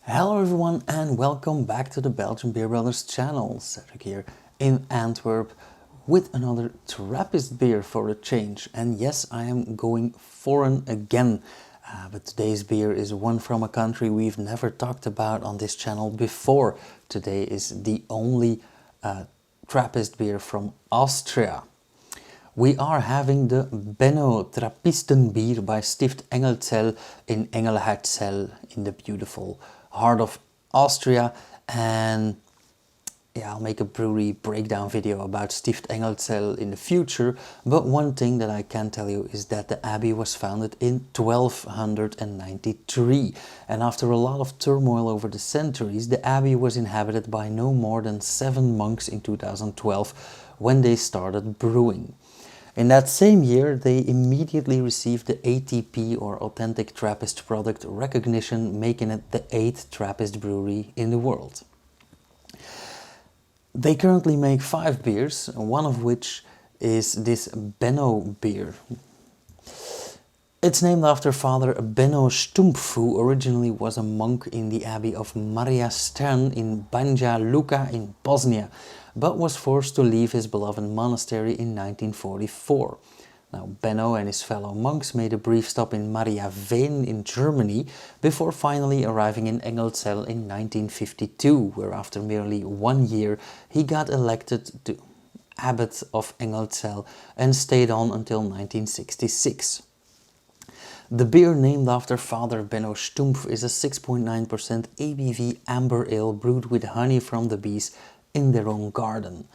Hello everyone and welcome back to the Belgian Beer Brothers channel. Cedric here in Antwerp with another Trappist beer for a change. And yes, I am going foreign again. But today's beer is one from a country we've never talked about on this channel before. Today is the only Trappist beer from Austria. We are having the Benno Trappistenbier by Stift-Engelszell in Engelszell in the beautiful heart of Austria. And yeah, I'll make a brewery breakdown video about Stift-Engelszell in the future, but one thing that I can tell you is that the abbey was founded in 1293, and after a lot of turmoil over the centuries, the abbey was inhabited by no more than 7 monks in 2012 when they started brewing. In that same year, they immediately received the ATP or Authentic Trappist Product recognition, making it the 8th Trappist brewery in the world. They currently make 5 beers, one of which is this Benno beer. It's named after Father Benno Stumpf, who originally was a monk in the Abbey of Maria Stern in Banja Luka in Bosnia, but was forced to leave his beloved monastery in 1944. Now, Benno and his fellow monks made a brief stop in Mariaveen in Germany before finally arriving in Engelszell in 1952, where after merely 1 year he got elected to abbot of Engelszell and stayed on until 1966. The beer named after Father Benno Stumpf is a 6.9% ABV amber ale brewed with honey from the bees in their own garden.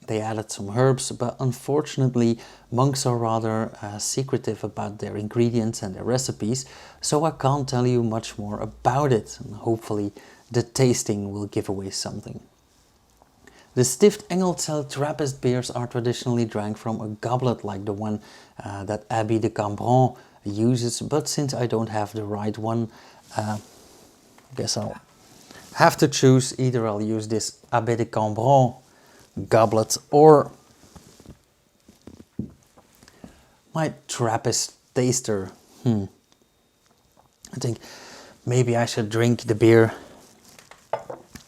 They added some herbs, but unfortunately monks are rather secretive about their ingredients and their recipes, so I can't tell you much more about it, and hopefully the tasting will give away something. The Stift-Engelszell Trappist beers are traditionally drank from a goblet like the one that Abbey de Cambron uses, but since I don't have the right one, I guess I'll have to choose. Either I'll use this Abbey de Cambron goblet or my Trappist taster. I think maybe I should drink the beer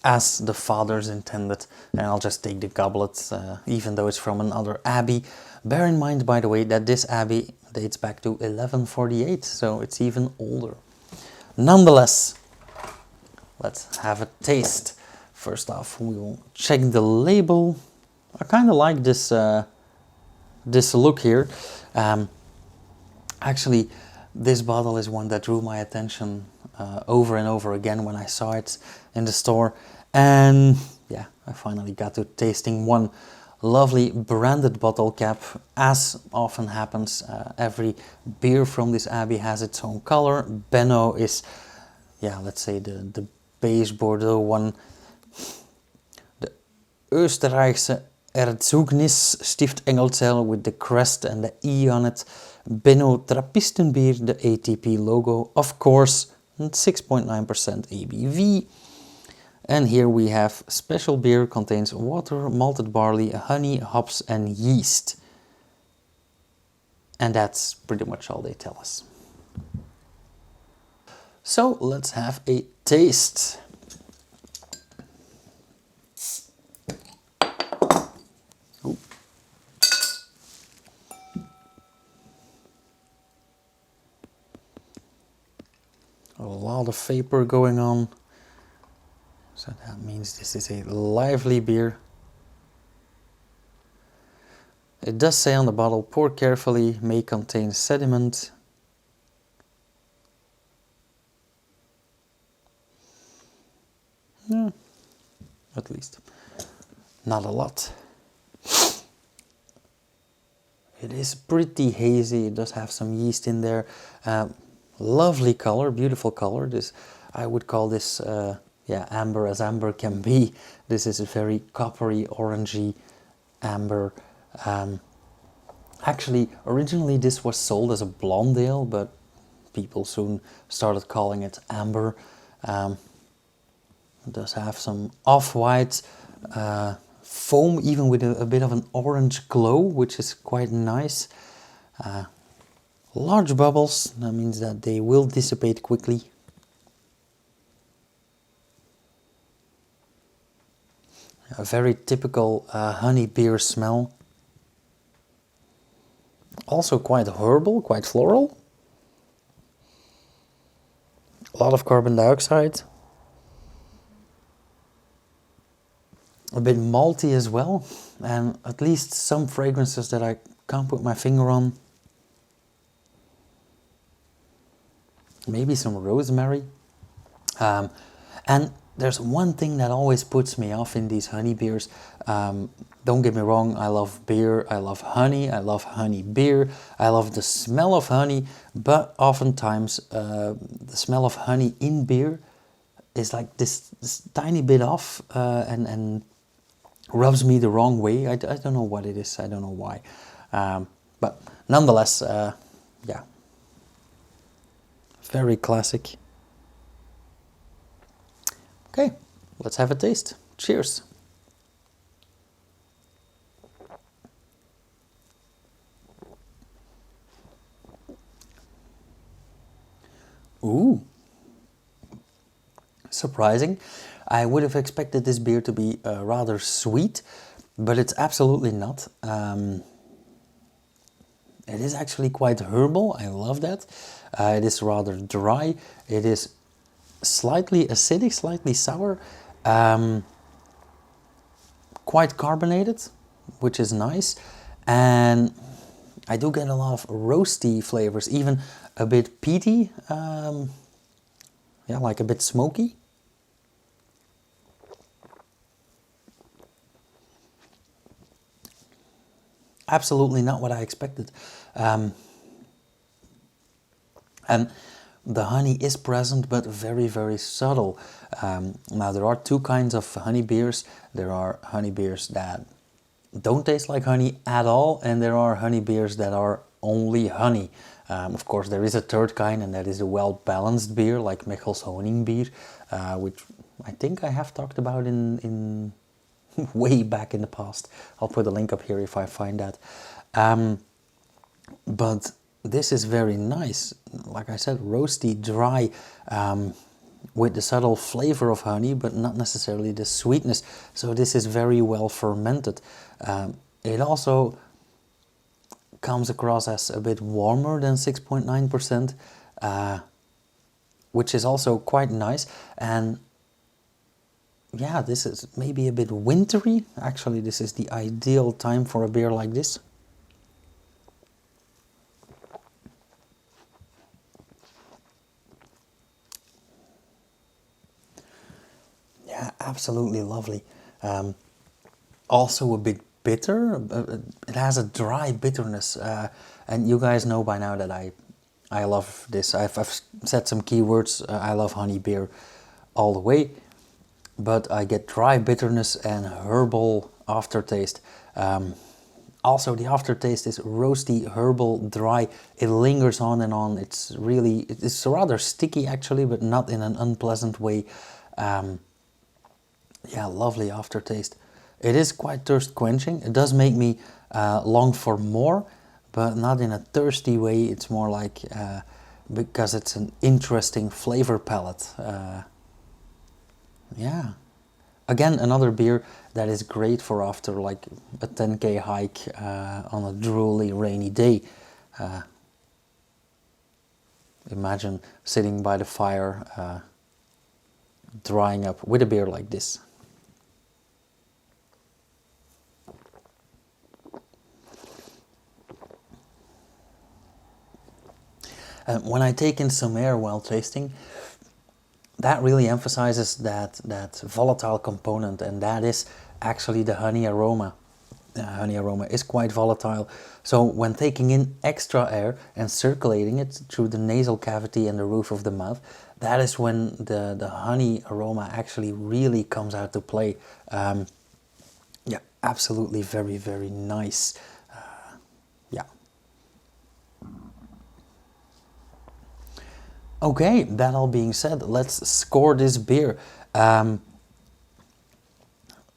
as the fathers intended, and I'll just take the goblet, even though it's from another abbey. Bear in mind, by the way, that this abbey dates back to 1148, so it's even older. Nonetheless, let's have a taste. First off, we will check the label. I kind of like this this look here. Actually, this bottle is one that drew my attention over and over again when I saw it in the store. And yeah, I finally got to tasting one lovely branded bottle cap. As often happens, every beer from this abbey has its own color. Benno is, yeah, let's say the beige Bordeaux one. The Österreichische Erzeugnis Stift-Engelszell with the crest and the E on it. Benno Trappistenbier, the ATP logo, of course, 6.9% ABV. And here we have special beer, contains water, malted barley, honey, hops and yeast. And that's pretty much all they tell us. So let's have a taste. Ooh. A lot of vapor going on. So that means this is a lively beer. It does say on the bottle, pour carefully, may contain sediment. Yeah, at least not a lot. It is pretty hazy. It does have some yeast in there. Lovely color, beautiful color. This, I would call this yeah, amber as amber can be. This is a very coppery, orangey amber. Actually, originally this was sold as a blonde ale, but people soon started calling it amber. It does have some off-white foam, even with a bit of an orange glow, which is quite nice. Large bubbles, that means that they will dissipate quickly. A very typical honey beer smell. Also quite herbal, quite floral. A lot of carbon dioxide. A bit malty as well, and at least some fragrances that I can't put my finger on. Maybe some rosemary. And there's one thing that always puts me off in these honey beers. Don't get me wrong, I love beer, I love honey beer, I love the smell of honey, but oftentimes the smell of honey in beer is like this tiny bit off and rubs me the wrong way. I don't know what it is, I don't know why. But nonetheless, yeah, very classic. Okay, let's have a taste. Cheers. Ooh, surprising. I would have expected this beer to be rather sweet, but it's absolutely not. It is actually quite herbal, I love that. It is rather dry, it is slightly acidic, slightly sour, quite carbonated, which is nice, and I do get a lot of roasty flavors, even a bit peaty, yeah, like a bit smoky. Absolutely not what I expected. And the honey is present, but very, very subtle. Now, there are two kinds of honey beers. There are honey beers that don't taste like honey at all, and there are honey beers that are only honey. Of course, there is a third kind, and that is a well-balanced beer, like Mechels Honingbier, which I think I have talked about in way back in the past. I'll put a link up here if I find that. But this is very nice. Like I said, roasty, dry, with the subtle flavor of honey, but not necessarily the sweetness. So this is very well fermented. It also comes across as a bit warmer than 6.9%, which is also quite nice. And yeah, this is maybe a bit wintry. Actually, this is the ideal time for a beer like this. Yeah, absolutely lovely. Also a bit bitter. It has a dry bitterness, and you guys know by now that I love this. I've said some keywords. I love honey beer all the way, but I get dry bitterness and herbal aftertaste. Also, the aftertaste is roasty, herbal, dry. It lingers on and on. It's rather sticky actually, but not in an unpleasant way. Yeah, lovely aftertaste. It is quite thirst quenching. It does make me long for more, but not in a thirsty way. It's more like because it's an interesting flavor palette. Yeah. Again, another beer that is great for after like a 10k hike on a drooly rainy day. Imagine sitting by the fire, drying up with a beer like this. When I take in some air while tasting, that really emphasizes that volatile component, and that is actually the honey aroma. Honey aroma is quite volatile, so when taking in extra air and circulating it through the nasal cavity and the roof of the mouth, that is when the honey aroma actually really comes out to play. Yeah, absolutely very, very nice. Yeah. Okay, that all being said, let's score this beer.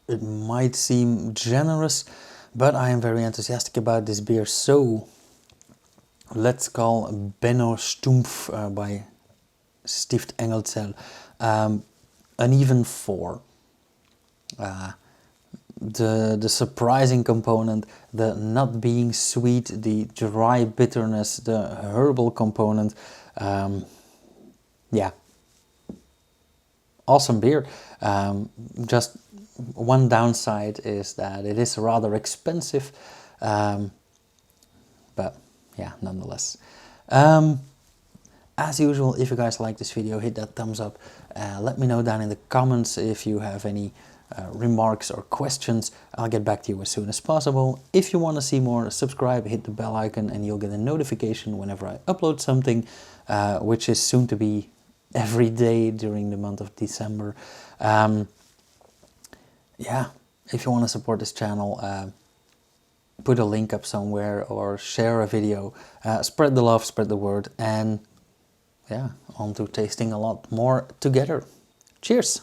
It might seem generous, but I am very enthusiastic about this beer, so let's call Benno Stumpf by Stift-Engelszell an even 4. the surprising component, the not being sweet, the dry bitterness, the herbal component. Yeah, awesome beer. Just one downside is that it is rather expensive, but yeah, nonetheless. As usual, if you guys like this video, hit that thumbs up. Let me know down in the comments if you have any remarks or questions. I'll get back to you as soon as possible. If you want to see more, subscribe, hit the bell icon, and you'll get a notification whenever I upload something, which is soon to be every day during the month of December. Yeah, if you want to support this channel, put a link up somewhere or share a video. Spread the love, spread the word, and yeah, on to tasting a lot more together. Cheers!